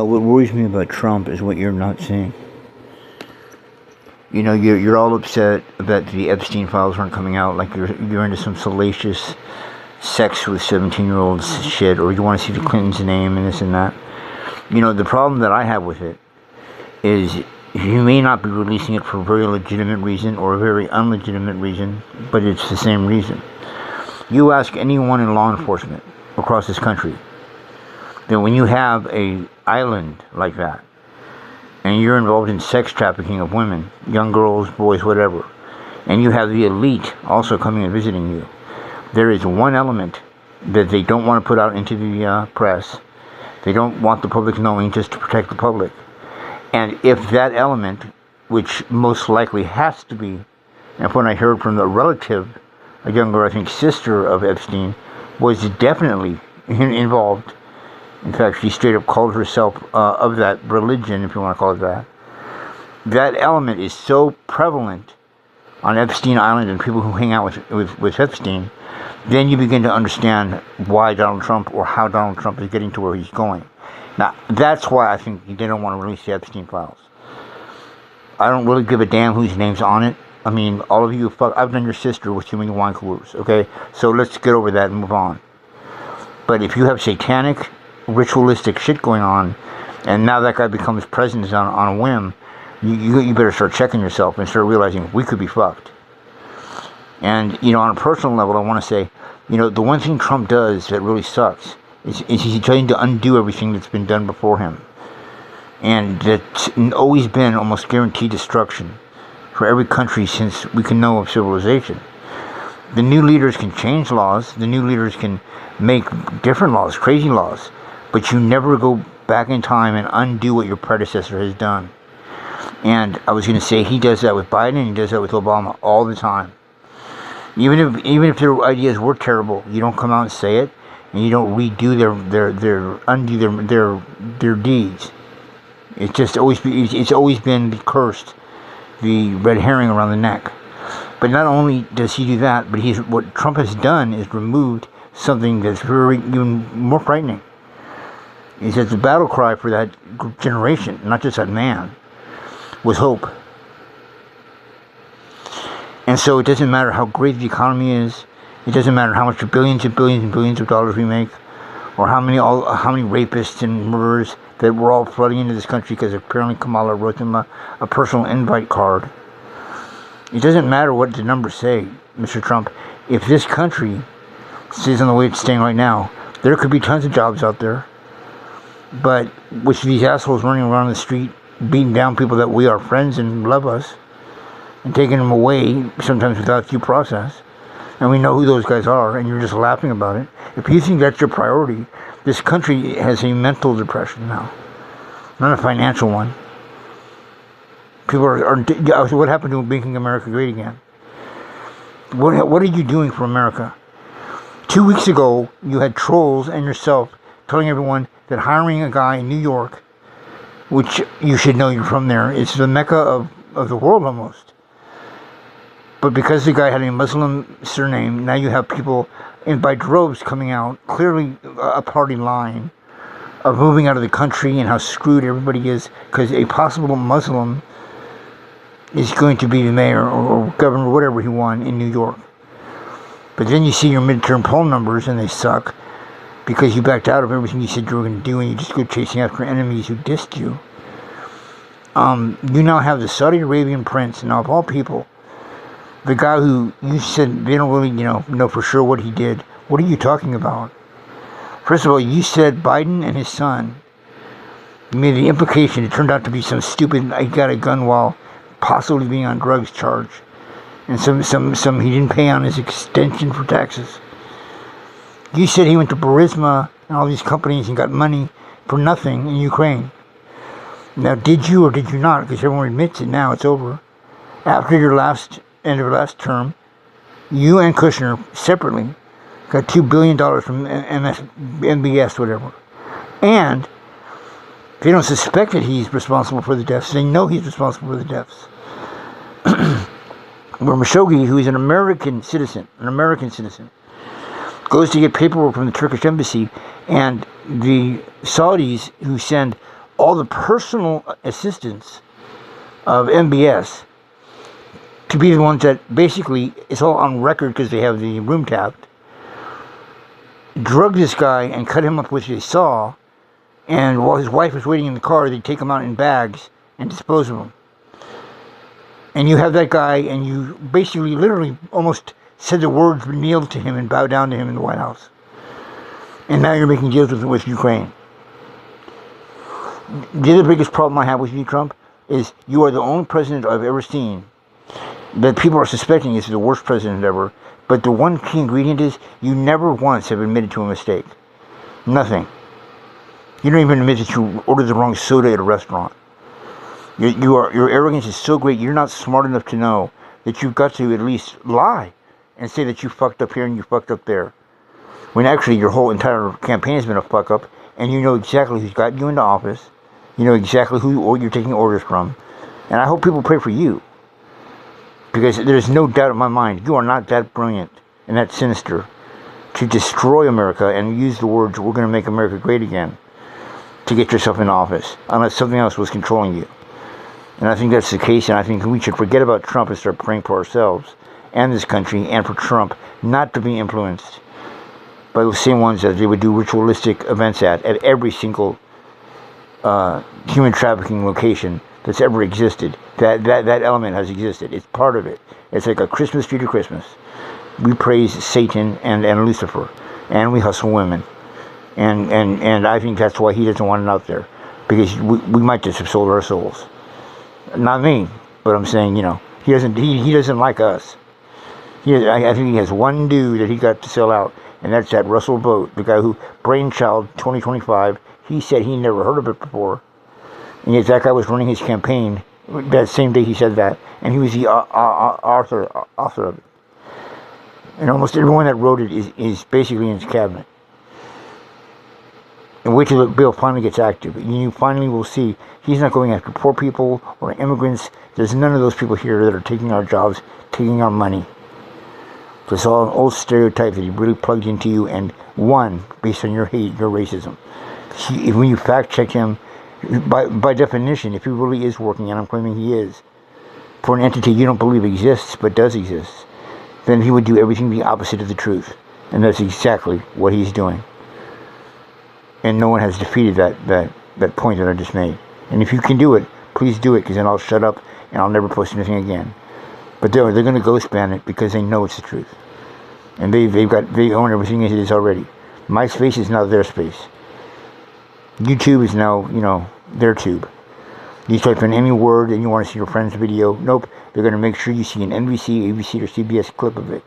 What worries me about Trump is what you're not seeing. You know, you're all upset that the Epstein files aren't coming out, like you're into some salacious sex with 17-year-olds shit, or you want to see the Clintons' name and this and that. You know, the problem that I have with it is you may not be releasing it for a very legitimate reason or a very unlegitimate reason, but it's the same reason. You ask anyone in law enforcement across this country that when you have an island like that, and you're involved in sex trafficking of women, young girls, boys, whatever, and you have the elite also coming and visiting you, there is one element that they don't want to put out into the press. They don't want the public knowing, just to protect the public. And if that element, which most likely has to be, and when I heard from the relative, a younger, I think, sister of Epstein, was definitely involved. In fact, she straight up called herself of that religion, if you want to call it that. That element is so prevalent on Epstein Island and people who hang out with Epstein, then you begin to understand why Donald Trump, or how Donald Trump is getting to where he's going. Now, that's why I think they don't want to release the Epstein files. I don't really give a damn whose name's on it. I mean, all of you, I've done your sister with too many wine coolers, okay? So let's get over that and move on. But if you have satanic, ritualistic shit going on, and now that guy becomes president on a whim, you better start checking yourself and start realizing we could be fucked. And, you know, on a personal level, I want to say, you know, the one thing Trump does that really sucks is he's trying to undo everything that's been done before him. And that's always been almost guaranteed destruction for every country since we can know of civilization. The new leaders can change laws. The new leaders can make different laws, crazy laws. But you never go back in time and undo what your predecessor has done. And I was going to say, he does that with Biden and he does that with Obama all the time. Even if their ideas were terrible, you don't come out and say it, and you don't redo their deeds. It's always been cursed, the red herring around the neck. But not only does he do that, but what Trump has done is removed something that's even more frightening. He says the battle cry for that generation, not just that man, was hope. And so it doesn't matter how great the economy is. It doesn't matter how much billions and billions and billions of dollars we make, or how many rapists and murderers that were all flooding into this country because apparently Kamala wrote them a personal invite card. It doesn't matter what the numbers say, Mr. Trump. If this country stays on the way it's staying right now, there could be tons of jobs out there. But with these assholes running around the street, beating down people that we are friends and love us, and taking them away, sometimes without due process, and we know who those guys are, and you're just laughing about it. If you think that's your priority, this country has a mental depression now, not a financial one. People are what happened to making America great again? What are you doing for America? 2 weeks ago, you had trolls and yourself telling everyone that hiring a guy in New York, which you should know you're from there, is the mecca of the world almost. But because the guy had a Muslim surname, now you have people by droves coming out, clearly a party line, of moving out of the country and how screwed everybody is because a possible Muslim is going to be the mayor or governor, or whatever he won in New York. But then you see your midterm poll numbers and they suck because you backed out of everything you said you were going to do and you just go chasing after enemies who dissed you. You now have the Saudi Arabian prince, and of all people, the guy who you said they don't really, know for sure what he did. What are you talking about? First of all, you said Biden and his son. You made the implication it turned out to be some stupid, I got a gun while possibly being on drugs charge. And some he didn't pay on his extension for taxes. You said he went to Burisma and all these companies and got money for nothing in Ukraine. Now, did you or did you not? Because everyone admits it now, it's over. After your end of last term, you and Kushner separately got $2 billion from MBS, whatever. And they don't suspect that he's responsible for the deaths. They know he's responsible for the deaths. Where Khashoggi, who is an American citizen, goes to get paperwork from the Turkish embassy, and the Saudis who send all the personal assistants of MBS to be the ones that basically, it's all on record because they have the room tapped, drug this guy and cut him up with a saw, and while his wife was waiting in the car, they'd take him out in bags and dispose of him. And you have that guy, and you basically literally almost said the words, kneeled to him and bowed down to him in the White House. And now you're making deals with Ukraine. The other biggest problem I have with you, Trump, is you are the only president I've ever seen that people are suspecting is the worst president ever. But the one key ingredient is you never once have admitted to a mistake. Nothing. You don't even admit that you ordered the wrong soda at a restaurant. Your arrogance is so great, you're not smart enough to know that you've got to at least lie and say that you fucked up here and you fucked up there. When actually your whole entire campaign has been a fuck up, and you know exactly who's got you into office. You know exactly who you're taking orders from. And I hope people pray for you. Because there's no doubt in my mind, you are not that brilliant and that sinister to destroy America and use the words, we're going to make America great again, to get yourself in office, unless something else was controlling you. And I think that's the case, and I think we should forget about Trump and start praying for ourselves and this country, and for Trump not to be influenced by those same ones that they would do ritualistic events at every single human trafficking location that's ever existed. That element has existed. It's part of it. It's like a Christmas tree to Christmas. We praise Satan and Lucifer, and we hustle women. And I think that's why he doesn't want it out there, because we might just have sold our souls. Not me, but I'm saying, you know, he doesn't like us. I think he has one dude that he got to sell out, and that's that Russell Boat, the guy who, Brainchild 2025, he said he never heard of it before. And yet that guy was running his campaign that same day he said that, and he was the author of it. And almost everyone that wrote it is basically in his cabinet. And wait till the bill finally gets active. You finally will see he's not going after poor people or immigrants. There's none of those people here that are taking our jobs, taking our money. It's all an old stereotype that he really plugged into you and won based on your hate, your racism. When you fact check him, by definition, if he really is working, and I'm claiming he is, for an entity you don't believe exists but does exist, then he would do everything the opposite of the truth. And that's exactly what he's doing. And no one has defeated that point that I just made. And if you can do it, please do it, because then I'll shut up and I'll never post anything again. But they're going to ghost ban it because they know it's the truth. And they own everything as it is already. MySpace is now their space. YouTube is now, you know, their tube. You type in any word and you want to see your friend's video. Nope. They're going to make sure you see an NBC, ABC, or CBS clip of it.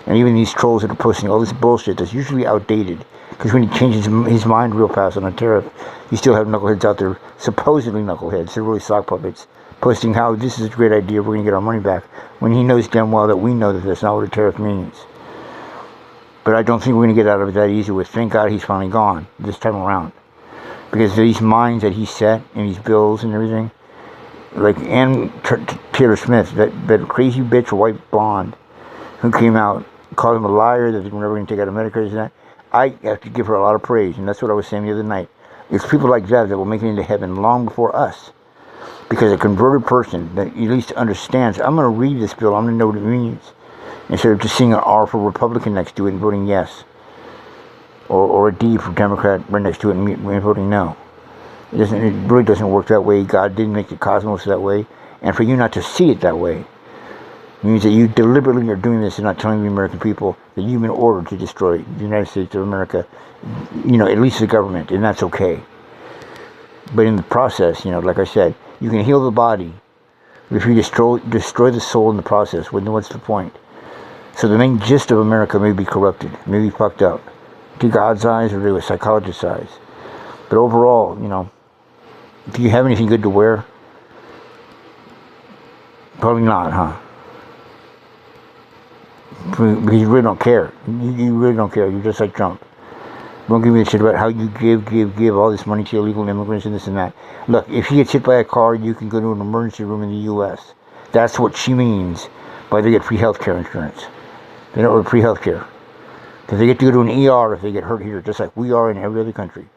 And even these trolls that are posting all this bullshit that's usually outdated. Because when he changes his mind real fast on a tariff, you still have knuckleheads out there, supposedly knuckleheads, they're really sock puppets, posting how this is a great idea, we're going to get our money back, when he knows damn well that we know that that's not what a tariff means. But I don't think we're going to get out of it that easy with, thank God he's finally gone, this time around. Because these minds that he set, and these bills and everything, like Taylor Smith, that crazy bitch, white blonde, who came out, called him a liar, that they were never going to take out of Medicare, and that. I have to give her a lot of praise, and that's what I was saying the other night. It's people like that will make it into heaven long before us. Because a converted person that at least understands, I'm going to read this bill, I'm going to know what it means. Instead of just seeing an R for Republican next to it and voting yes. Or a D for Democrat right next to it and voting no. It really doesn't work that way. God didn't make the cosmos that way. And for you not to see it that way means that you deliberately are doing this and not telling the American people that you've been ordered to destroy the United States of America, you know, at least the government, and that's okay. But in the process, you know, like I said, you can heal the body, but if you destroy the soul in the process, what's the point? So the main gist of America may be corrupted, may be fucked up, to God's eyes or to a psychologist's eyes. But overall, you know, if you have anything good to wear, probably not, huh? Because you really don't care. You really don't care. You're just like Trump. Don't give me a shit about how you give all this money to illegal immigrants and this and that. Look, if she gets hit by a car, you can go to an emergency room in the U.S. That's what she means by they get free health care insurance. They don't have free health care. Because they get to go to an ER if they get hurt here, just like we are in every other country.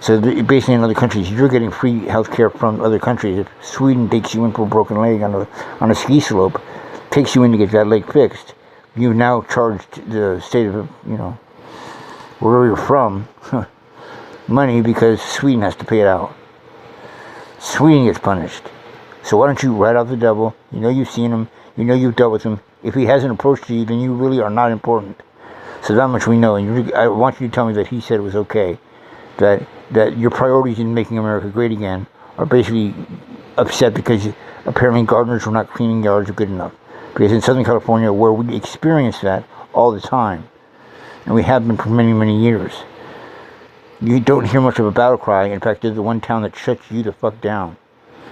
So basically, in other countries, you're getting free healthcare from other countries. If Sweden takes you in for a broken leg on a ski slope, takes you in to get that leg fixed, you've now charged the state of, wherever you're from, money because Sweden has to pay it out. Sweden gets punished. So why don't you write out the devil? You know you've seen him. You know you've dealt with him. If he hasn't approached you, then you really are not important. So that much we know. And I want you to tell me that he said it was okay. That your priorities in making America great again are basically upset because apparently gardeners were not cleaning yards good enough. Because in Southern California, where we experience that all the time, and we have been for many, many years, you don't hear much of a battle cry. In fact, they're the one town that shuts you the fuck down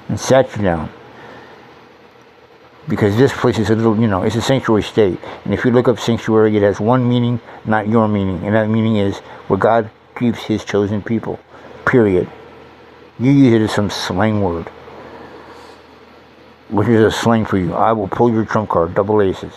and sat you down. Because this place is a little, it's a sanctuary state. And if you look up sanctuary, it has one meaning, not your meaning. And that meaning is where God keeps his chosen people. Period. You use it as some slang word. Which is a slang for you. I will pull your trump card, double aces.